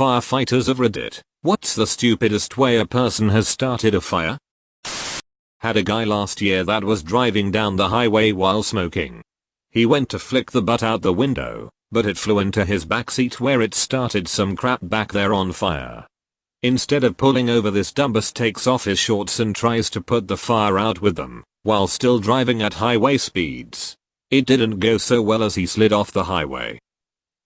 Firefighters of Reddit. What's the stupidest way a person has started a fire? Had a guy last year that was driving down the highway while smoking. He went to flick the butt out the window, but it flew into his backseat where it started some crap back there on fire. Instead of pulling over, this dumbass takes off his shorts and tries to put the fire out with them, while still driving at highway speeds. It didn't go so well as he slid off the highway.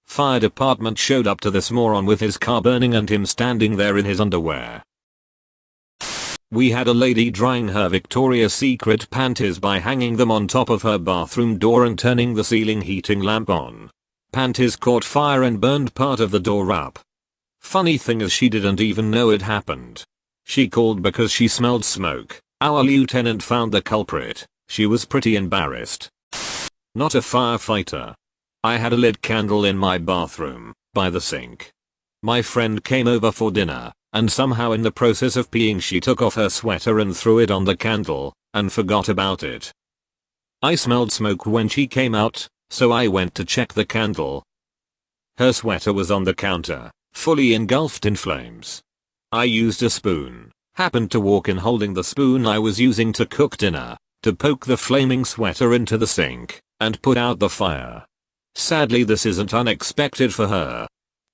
Fire department showed up to this moron with his car burning and him standing there in his underwear. We had a lady drying her Victoria's Secret panties by hanging them on top of her bathroom door and turning the ceiling heating lamp on. Panties caught fire and burned part of the door up. Funny thing is, she didn't even know it happened. She called because she smelled smoke. Our lieutenant found the culprit. She was pretty embarrassed. Not a firefighter. I had a lit candle in my bathroom, by the sink. My friend came over for dinner, and somehow in the process of peeing she took off her sweater and threw it on the candle, and forgot about it. I smelled smoke when she came out, so I went to check the candle. Her sweater was on the counter, fully engulfed in flames. I used a spoon, happened to walk in holding the spoon I was using to cook dinner, to poke the flaming sweater into the sink, and put out the fire. Sadly, this isn't unexpected for her.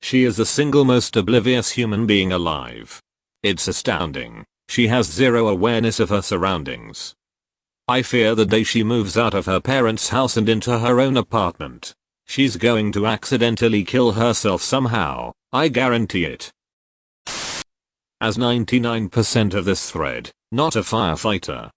She is the single most oblivious human being alive. It's astounding. She has zero awareness of her surroundings. I fear the day she moves out of her parents' house and into her own apartment. She's going to accidentally kill herself somehow, I guarantee it. As 99% of this thread, not a firefighter.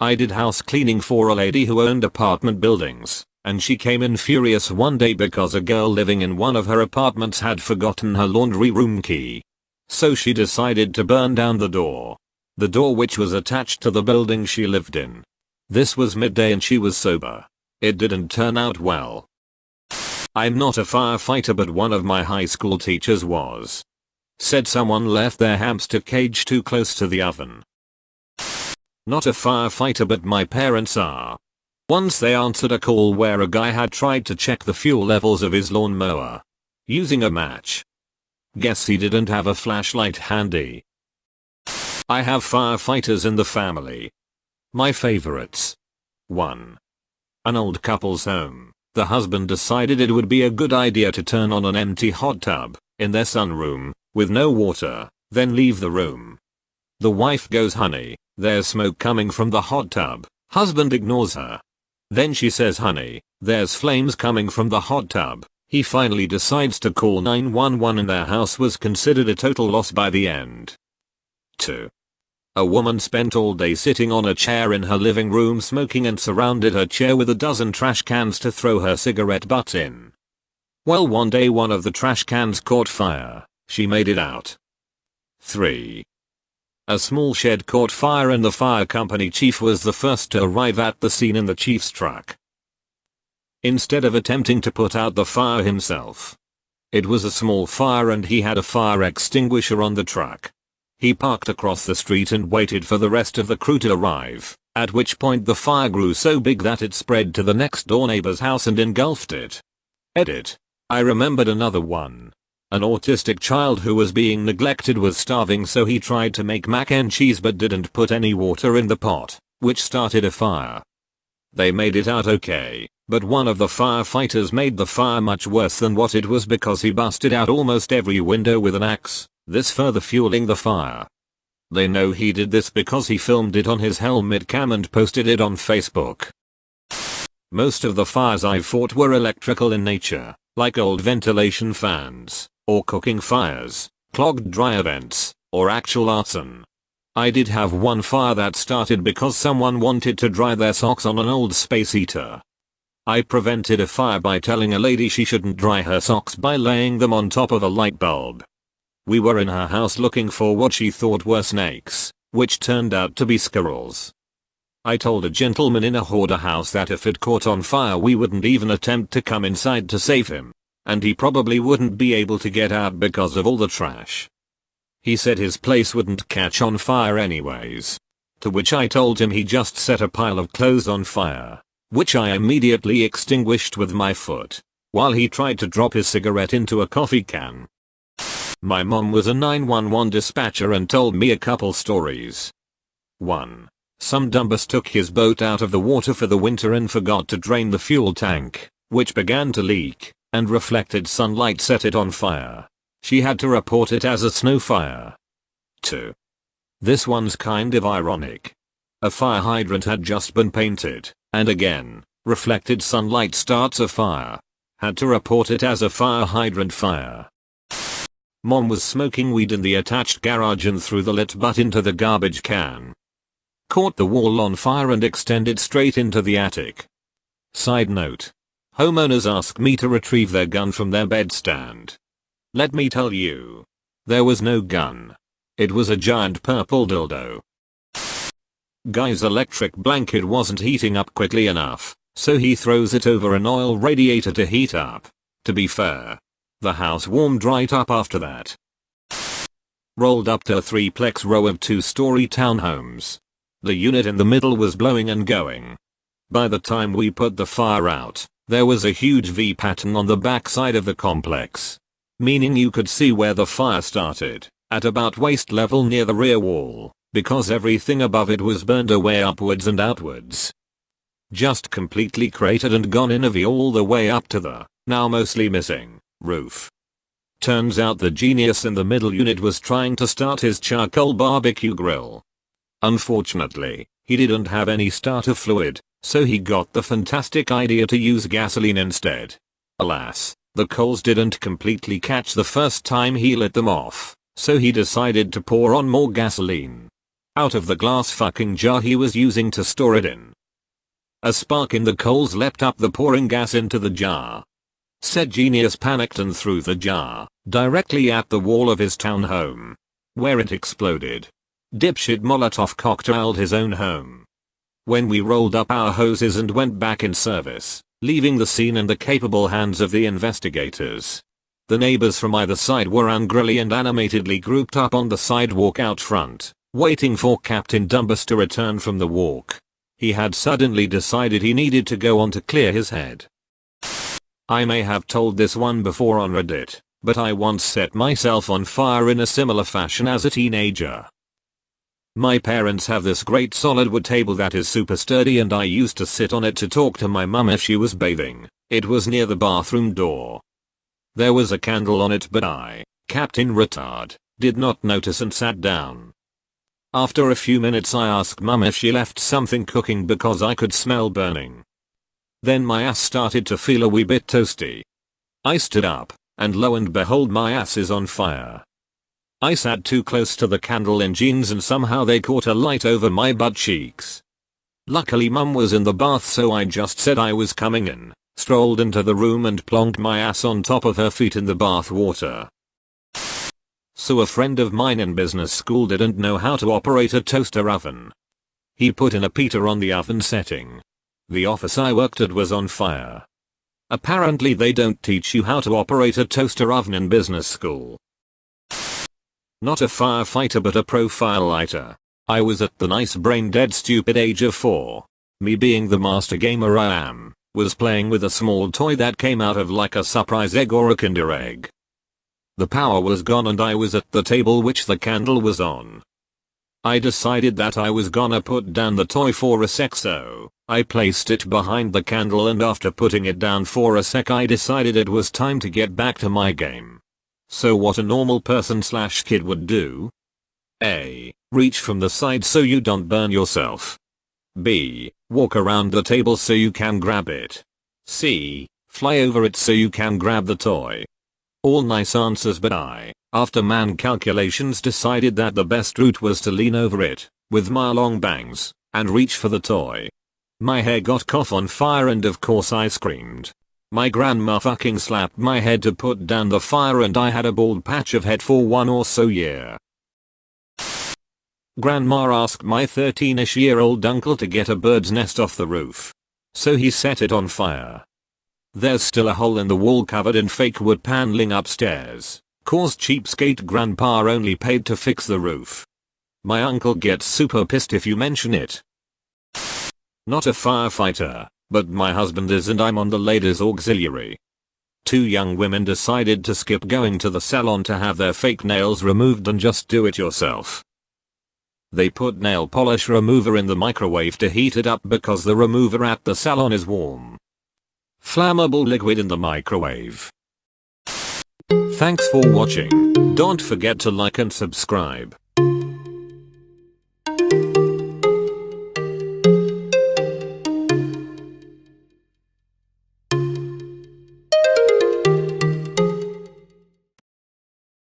I did house cleaning for a lady who owned apartment buildings, and she came in furious one day because a girl living in one of her apartments had forgotten her laundry room key. So she decided to burn down the door. The door which was attached to the building she lived in. This was midday and she was sober. It didn't turn out well. I'm not a firefighter, but one of my high school teachers was. Said someone left their hamster cage too close to the oven. Not a firefighter, but my parents are. Once they answered a call where a guy had tried to check the fuel levels of his lawnmower using a match. Guess he didn't have a flashlight handy. I have firefighters in the family. My favorites. 1. An old couple's home. The husband decided it would be a good idea to turn on an empty hot tub in their sunroom with no water, then leave the room. The wife goes, "Honey, there's smoke coming from the hot tub." Husband ignores her. Then she says, "Honey, there's flames coming from the hot tub." He finally decides to call 911 and their house was considered a total loss by the end. 2. A woman spent all day sitting on a chair in her living room smoking and surrounded her chair with a dozen trash cans to throw her cigarette butt in. Well, one day one of the trash cans caught fire. She made it out. 3. A small shed caught fire and the fire company chief was the first to arrive at the scene in the chief's truck. Instead of attempting to put out the fire himself. It was a small fire and he had a fire extinguisher on the truck. He parked across the street and waited for the rest of the crew to arrive, at which point the fire grew so big that it spread to the next door neighbor's house and engulfed it. Edit. I remembered another one. An autistic child who was being neglected was starving, so he tried to make mac and cheese but didn't put any water in the pot, which started a fire. They made it out okay, but one of the firefighters made the fire much worse than what it was because he busted out almost every window with an axe, this further fueling the fire. They know he did this because he filmed it on his helmet cam and posted it on Facebook. Most of the fires I've fought were electrical in nature, like old ventilation fans, or cooking fires, clogged dryer vents, or actual arson. I did have one fire that started because someone wanted to dry their socks on an old space heater. I prevented a fire by telling a lady she shouldn't dry her socks by laying them on top of a light bulb. We were in her house looking for what she thought were snakes, which turned out to be squirrels. I told a gentleman in a hoarder house that if it caught on fire we wouldn't even attempt to come inside to save him. And he probably wouldn't be able to get out because of all the trash. He said his place wouldn't catch on fire anyways. To which I told him he just set a pile of clothes on fire, which I immediately extinguished with my foot, while he tried to drop his cigarette into a coffee can. My mom was a 911 dispatcher and told me a couple stories. 1. Some dumbass took his boat out of the water for the winter and forgot to drain the fuel tank, which began to leak, and reflected sunlight set it on fire. She had to report it as a snow fire. 2. This one's kind of ironic. A fire hydrant had just been painted, and again, reflected sunlight starts a fire. Had to report it as a fire hydrant fire. Mom was smoking weed in the attached garage and threw the lit butt into the garbage can. Caught the wall on fire and extended straight into the attic. Side note. Homeowners ask me to retrieve their gun from their bedstand. Let me tell you. There was no gun. It was a giant purple dildo. Guy's electric blanket wasn't heating up quickly enough, so he throws it over an oil radiator to heat up. To be fair, the house warmed right up after that. Rolled up to a 3-plex row of 2-story townhomes. The unit in the middle was blowing and going. By the time we put the fire out, there was a huge V pattern on the back side of the complex. Meaning you could see where the fire started, at about waist level near the rear wall, because everything above it was burned away upwards and outwards. Just completely cratered and gone in a V all the way up to the, now mostly missing, roof. Turns out the genius in the middle unit was trying to start his charcoal barbecue grill. Unfortunately, he didn't have any starter fluid, so he got the fantastic idea to use gasoline instead. Alas, the coals didn't completely catch the first time he lit them off, so he decided to pour on more gasoline. Out of the glass fucking jar he was using to store it in. A spark in the coals leapt up the pouring gas into the jar. Said genius panicked and threw the jar directly at the wall of his townhome, where it exploded. Dipshit Molotov cocktailed his own home. When we rolled up our hoses and went back in service, leaving the scene in the capable hands of the investigators. The neighbors from either side were angrily and animatedly grouped up on the sidewalk out front, waiting for Captain Dumbus to return from the walk. He had suddenly decided he needed to go on to clear his head. I may have told this one before on Reddit, but I once set myself on fire in a similar fashion as a teenager. My parents have this great solid wood table that is super sturdy and I used to sit on it to talk to my mum if she was bathing. It was near the bathroom door. There was a candle on it but I, Captain Retard, did not notice and sat down. After a few minutes I asked mum if she left something cooking because I could smell burning. Then my ass started to feel a wee bit toasty. I stood up, and lo and behold my ass is on fire. I sat too close to the candle in jeans and somehow they caught a light over my butt cheeks. Luckily mum was in the bath so I just said I was coming in, strolled into the room and plonked my ass on top of her feet in the bath water. So a friend of mine in business school didn't know how to operate a toaster oven. He put in a heater on the oven setting. The office I worked at was on fire. Apparently they don't teach you how to operate a toaster oven in business school. Not a firefighter but a profile lighter. I was at the nice brain dead stupid age of 4. Me being the master gamer I am, was playing with a small toy that came out of like a surprise egg or a Kinder egg. The power was gone and I was at the table which the candle was on. I decided that I was gonna put down the toy for a sec so I placed it behind the candle and after putting it down for a sec I decided it was time to get back to my game. So what a normal person/kid would do? A. Reach from the side so you don't burn yourself. B. Walk around the table so you can grab it. C. Fly over it so you can grab the toy. All nice answers but I, after man calculations decided that the best route was to lean over it, with my long bangs, and reach for the toy. My hair got caught on fire and of course I screamed. My grandma fucking slapped my head to put down the fire and I had a bald patch of head for 1 or so year. Grandma asked my 13-ish-year-old uncle to get a bird's nest off the roof. So he set it on fire. There's still a hole in the wall covered in fake wood paneling upstairs, cause cheapskate grandpa only paid to fix the roof. My uncle gets super pissed if you mention it. Not a firefighter, but my husband is and I'm on the ladies auxiliary. Two young women decided to skip going to the salon to have their fake nails removed and just do it yourself. They put nail polish remover in the microwave to heat it up because the remover at the salon is warm. Flammable liquid in the microwave. Thanks for watching. Don't forget to like and subscribe.